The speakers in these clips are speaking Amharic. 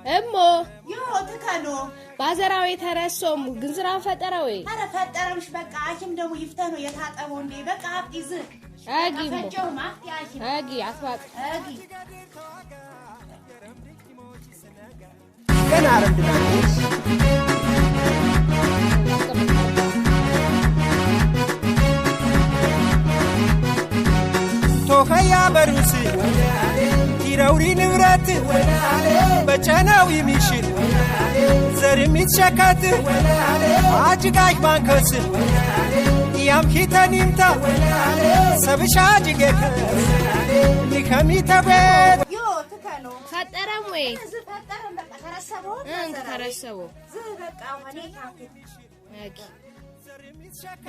እሞ ተከኖ ባዘራው የተረሶም ግንዝራ ፈጠራው አረ ፈጠረምሽ በቃ አኪም ደሙ ይፍተነው የታጠበው እንዴ በቃ አጥይዝ አጊ ፈጨው ማፍቲ አጊ አጥባቅ አጊ ገና አረንድናሽ ቶከያ በሩስ ይረውሪ ንብረት በጨናው ይሚሽል ዘርም ይትሸከት አጅጋጅ ባንከስ ያም ኪተኒምታ ሰብሻ ጅገከ ሊከሚተበት ተከኖ ፈጠረም ወይ ፈጠረም በቃ ተረሰቦ በቃ ሆኔ ታንክ አጊ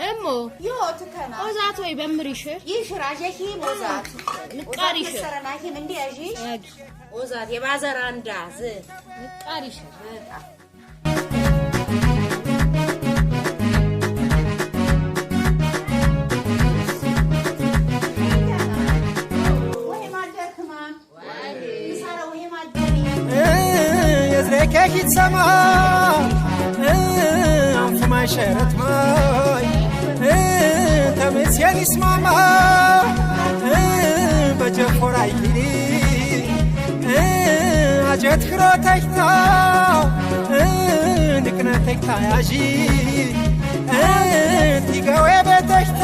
እሞ ተከና ኦዛት ወይ በምሪሽ ይሽራጀኪ ኦዛት ምቃሪሽ ሰረናኪም እንዴ አጂ አጊ ኦዛት የባዘራ እንዳ ምቃሪሽ በቃ የዝሬከኪት ሰማ አንፉማ ሸረት ማይ ተመስየን ይስማማ በጀፎራ ይሊ አጀት ክሮተክታ ንቅነተክታ ያጂ ቲገዌ ቤተክታ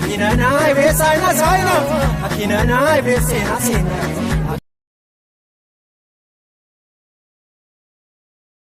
Akinana ibesayna sayna, akinana ibesena sena.